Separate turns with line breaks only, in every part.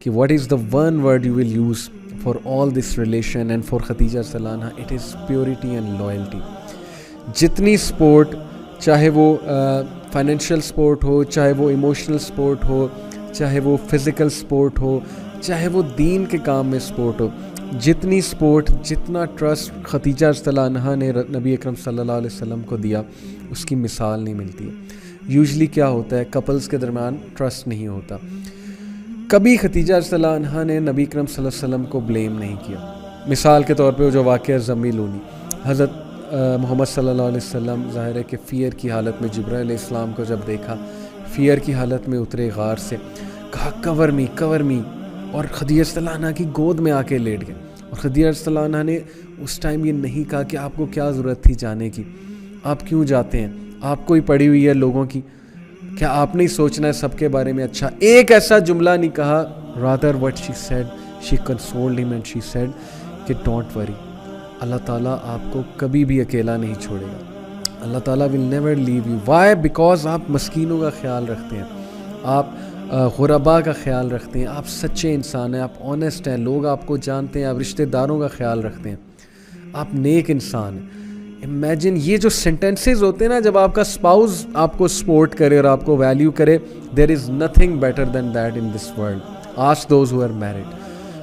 کہ what is the one word you will use for all this relation and for Khadija Salana, it is purity and loyalty. جتنی support, چاہے وہ financial support ہو, چاہے وہ emotional support ہو, چاہے وہ physical support ہو, چاہے وہ دین کے کام میں سپورٹ ہو, جتنی سپورٹ, جتنا ٹرسٹ خدیجہ رضی اللہ عنہا نے نبی اکرم صلی اللہ علیہ وسلم کو دیا, اس کی مثال نہیں ملتی. یوزلی کیا ہوتا ہے, کپلز کے درمیان ٹرسٹ نہیں ہوتا. کبھی خدیجہ رضی اللہ عنہا نے نبی اکرم صلی اللہ علیہ وسلم کو بلیم نہیں کیا. مثال کے طور پہ جو واقعہ ذمّلونی, حضرت محمد صلی اللہ علیہ وسلم ظاہر ہے کہ فیئر کی حالت میں جبرائیل علیہ السلام کو جب دیکھا, فیئر کی حالت میں اترے غار سے, کہا کور می, اور خدیجہ رضی اللہ عنہا کی گود میں آ کے لیٹ گئے. اور خدیجہ رضی اللہ عنہا نے اس ٹائم یہ نہیں کہا کہ آپ کو کیا ضرورت تھی جانے کی, آپ کیوں جاتے ہیں, آپ کو ہی پڑی ہوئی ہے لوگوں کی, کیا آپ نہیں سوچنا ہے سب کے بارے میں اچھا. ایک ایسا جملہ نہیں کہا. rather what she said, she consoled him and she said کہ don't worry, اللہ تعالیٰ آپ کو کبھی بھی اکیلا نہیں چھوڑے گا. اللہ تعالیٰ will never leave you. why? because آپ مسکینوں کا خیال رکھتے ہیں, آپ غربا کا خیال رکھتے ہیں, آپ سچے انسان ہیں, آپ آنیسٹ ہیں, لوگ آپ کو جانتے ہیں, آپ رشتہ داروں کا خیال رکھتے ہیں, آپ نیک انسان ہیں. امیجن یہ جو سینٹینسز ہوتے ہیں نا, جب آپ کا اسپاؤز آپ کو سپورٹ کرے اور آپ کو ویلیو کرے, there is nothing better than that in this world. Ask those who are married.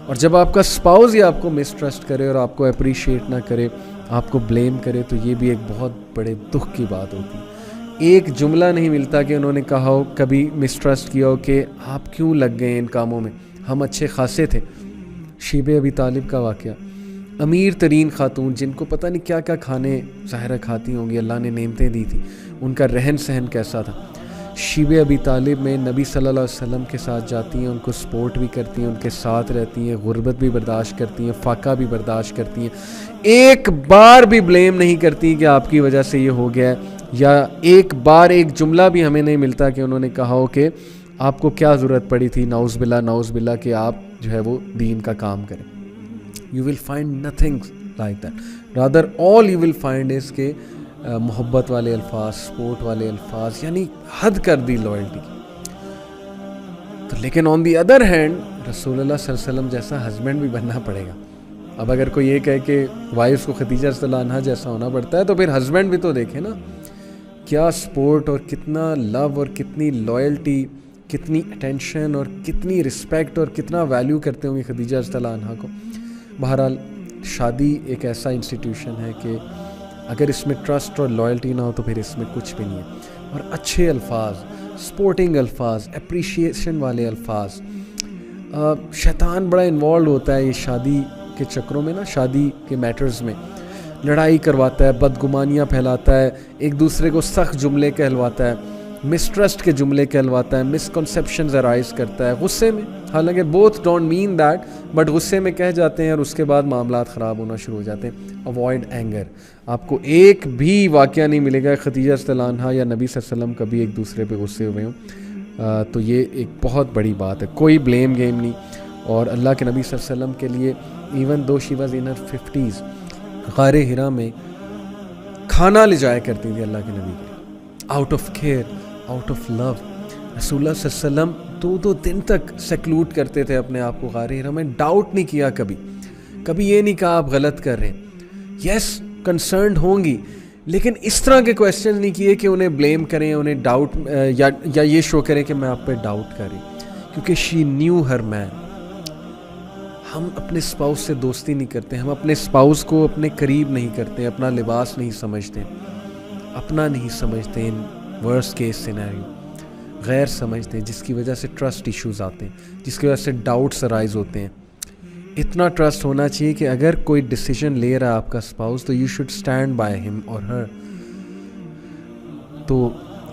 اور جب آپ کا اسپاؤز ہی آپ کو مسٹرسٹ کرے اور آپ کو اپریشیٹ نہ کرے, آپ کو بلیم کرے, تو یہ بھی ایک بہت بڑے دکھ کی بات ہوتی ہے. ایک جملہ نہیں ملتا کہ انہوں نے کہا ہو, کبھی مسٹرسٹ کیا ہو کہ آپ کیوں لگ گئے ان کاموں میں, ہم اچھے خاصے تھے. شیب ابی طالب کا واقعہ, امیر ترین خاتون جن کو پتہ نہیں کیا کیا کھانے ظاہرہ کھاتی ہوں گی, اللہ نے نعمتیں دی تھی, ان کا رہن سہن کیسا تھا. شیب ابی طالب میں نبی صلی اللہ علیہ وسلم کے ساتھ جاتی ہیں, ان کو سپورٹ بھی کرتی ہیں, ان کے ساتھ رہتی ہیں, غربت بھی برداشت کرتی ہیں, فاقہ بھی برداشت کرتی ہیں, ایک بار بھی بلیم نہیں کرتی کہ آپ کی وجہ سے یہ ہو گیا ہے, یا ایک بار ایک جملہ بھی ہمیں نہیں ملتا کہ انہوں نے کہا ہو کہ آپ کو کیا ضرورت پڑی تھی, نعوذ باللہ کہ آپ جو ہے وہ دین کا کام کریں. You will find nothing like that. Rather all you will find is کہ محبت والے الفاظ, سپورٹ والے الفاظ, یعنی حد کر دی لائلٹی کی. تو لیکن آن دی ادر ہینڈ رسول اللہ صلی اللہ علیہ وسلم جیسا ہسبینڈ بھی بننا پڑے گا. اب اگر کوئی یہ کہے کہ وائف کو خدیجہ رضی اللہ عنہا جیسا ہونا پڑتا ہے, تو پھر ہسبینڈ بھی تو دیکھے نا, کیا سپورٹ اور کتنا لو اور کتنی لائلٹی, کتنی اٹینشن اور کتنی رسپیکٹ اور کتنا ویلیو کرتے ہوں گے خدیجہ رضی اللہ عنہا کو. بہرحال شادی ایک ایسا انسٹیٹیوشن ہے کہ اگر اس میں ٹرسٹ اور لائلٹی نہ ہو تو پھر اس میں کچھ بھی نہیں ہے. اور اچھے الفاظ, سپورٹنگ الفاظ, اپریشیشن والے الفاظ. شیطان بڑا انوالوڈ ہوتا ہے یہ شادی کے چکروں میں نا, شادی کے میٹرز میں لڑائی کرواتا ہے, بدگمانیاں پھیلاتا ہے, ایک دوسرے کو سخت جملے کہلواتا ہے, مسٹرسٹ کے جملے کہلواتا ہے, مسکنسیپشنز ارائز کرتا ہے غصے میں. حالانکہ both don't mean that, but غصے میں کہہ جاتے ہیں اور اس کے بعد معاملات خراب ہونا شروع ہو جاتے ہیں. Avoid anger. آپ کو ایک بھی واقعہ نہیں ملے گا خدیجہ رضی اللہ عنہا یا نبی صلی اللہ علیہ وسلم کبھی ایک دوسرے پہ غصے ہوئے ہوں. تو یہ ایک بہت بڑی بات ہے, کوئی بلیم گیم نہیں. اور اللہ کے نبی صلی اللہ علیہ وسلم کے لیے even though she was in Hare 50s, غار حرا میں کھانا لے جایا کرتی تھی اللہ کے نبی کے لیے, out of care, out of love. رسول اللہ صلی اللہ علیہ وسلم 2 دن تک سیکلوٹ کرتے تھے اپنے آپ کو غار حرا میں, ڈاؤٹ نہیں کیا کبھی یہ نہیں کہا آپ غلط کر رہے ہیں. یس کنسرنڈ ہوں گی, لیکن اس طرح کے کویسچن نہیں کیے کہ انہیں بلیم کریں, انہیں ڈاؤٹ یا یہ شو کریں کہ میں آپ پہ ڈاؤٹ کریں, کیونکہ شی نیو ہر مین. ہم اپنے اسپاؤس سے دوستی نہیں کرتے, ہم اپنے اسپاؤس کو اپنے قریب نہیں کرتے, اپنا لباس نہیں سمجھتے, اپنا نہیں سمجھتے, ان ورسٹ کیس سینیریو غیر سمجھتے ہیں, جس کی وجہ سے ٹرسٹ ایشوز آتے ہیں, جس کی وجہ سے ڈاؤٹس ارائز ہوتے ہیں. اتنا ٹرسٹ ہونا چاہیے کہ اگر کوئی ڈیسیجن لے رہا ہے آپ کا اسپاؤس, تو یو شوڈ اسٹینڈ بائی ہم اور ہر. تو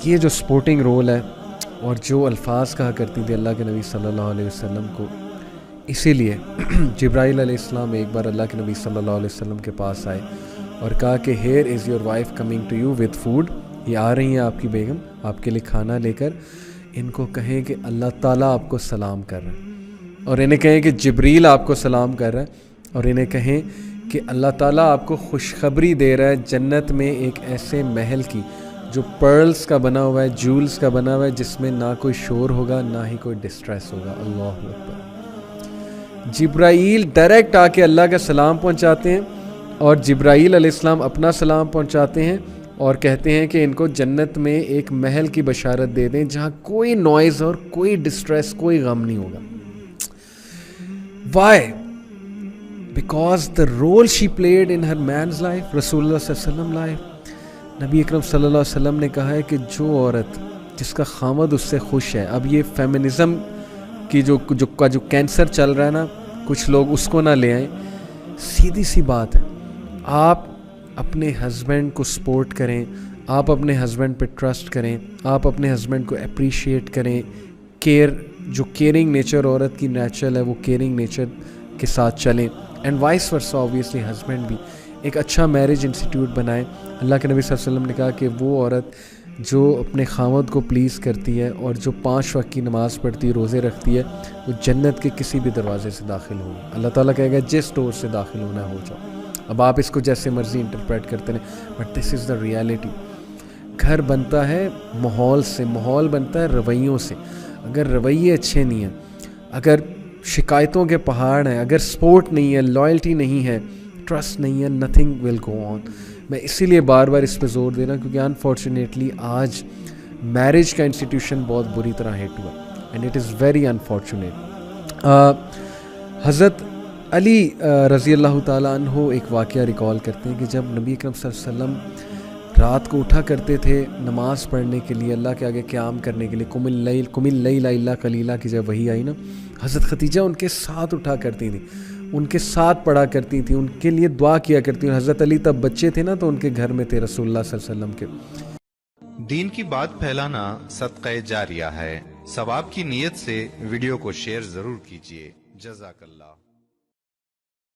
یہ جو سپورٹنگ رول ہے اور جو الفاظ کہا کرتی تھی اللہ کے نبی صلی اللہ علیہ وسلم کو, اسی لیے جبرائیل علیہ السلام ایک بار اللہ کے نبی صلی اللہ علیہ وسلم کے پاس آئے اور کہا کہ here is your wife coming to you with food, یہ آ رہی ہیں آپ کی بیگم آپ کے لیے کھانا لے کر, ان کو کہیں کہ اللہ تعالیٰ آپ کو سلام کر رہا ہے, اور انہیں کہیں کہ جبریل آپ کو سلام کر رہا ہے, اور انہیں کہیں کہ اللہ تعالیٰ آپ کو خوشخبری دے رہا ہے جنت میں ایک ایسے محل کی جو پرلز کا بنا ہوا ہے, جولز کا بنا ہوا ہے, جس میں نہ کوئی شور ہوگا نہ ہی کوئی ڈسٹریس ہوگا. اللہ اکبر. جبرائیل ڈائریکٹ آ کے اللہ کا سلام پہنچاتے ہیں اور جبرائیل علیہ السلام اپنا سلام پہنچاتے ہیں اور کہتے ہیں کہ ان کو جنت میں ایک محل کی بشارت دے دیں جہاں کوئی نوائز اور کوئی ڈسٹریس، کوئی غم نہیں ہوگا. Why? Because the role she played in her man's life, رسول اللہ صلی اللہ علیہ وسلم life. نبی اکرم صلی اللہ علیہ وسلم نے کہا ہے کہ جو عورت جس کا خامد اس سے خوش ہے، اب یہ فیمنزم کی جو کینسر چل رہا ہے نا، کچھ لوگ اس کو نہ لے آئیں. سیدھی سی بات ہے، آپ اپنے ہسبینڈ کو سپورٹ کریں، آپ اپنے ہسبینڈ پہ ٹرسٹ کریں، آپ اپنے ہسبینڈ کو اپریشیٹ کریں. جو کیئرنگ نیچر عورت کی نیچرل ہے وہ کیئرنگ نیچر کے ساتھ چلیں. And vice versa obviously husband بھی ایک اچھا میرج انسٹیٹیوٹ بنائیں. اللہ کے نبی صلی اللہ علیہ وسلم نے کہا کہ وہ عورت جو اپنے خاوند کو پلیز کرتی ہے اور جو 5 وقت کی نماز پڑھتی ہے، روزے رکھتی ہے، وہ جنت کے کسی بھی دروازے سے داخل ہوگی. اللہ تعالیٰ کہے گا جس ڈور سے داخل ہونا ہو جاؤ. اب آپ اس کو جیسے مرضی انٹرپریٹ کرتے ہیں، but this is the reality. گھر بنتا ہے ماحول سے، ماحول بنتا ہے رویوں سے. اگر رویے اچھے نہیں ہیں، اگر شکایتوں کے پہاڑ ہیں، اگر سپورٹ نہیں ہے، لائلٹی نہیں ہے، ٹرسٹ نہیں ہے، نتھنگ ول گو آن. میں اسی لیے بار بار اس پہ زور دے رہا ہوں کیونکہ انفارچونیٹلی آج میرج کا انسٹیٹیوشن بہت بری طرح ہٹ ہوا and it is very unfortunate. حضرت علی رضی اللہ تعالیٰ عنہ ایک واقعہ ریکال کرتے ہیں کہ جب نبی اکرم صلی اللہ علیہ وسلم رات کو اٹھا کرتے تھے نماز پڑھنے کے لیے، اللہ کے آگے قیام کرنے کے لیے، قم اللیل الا قلیلا کی جب وحی آئی نا، حضرت خدیجہ ان کے ساتھ اٹھا کرتی تھیں، ان کے ساتھ پڑھا کرتی تھیں، ان کے لیے دعا کیا کرتی تھیں. حضرت علی تب بچے تھے نا تو ان کے گھر میں تھے رسول اللہ صلی اللہ علیہ وسلم کے.
دین کی بات پھیلانا صدقہ جاریہ ہے. ثواب کی نیت سے ویڈیو کو شیئر ضرور کیجیے. جزاک اللہ.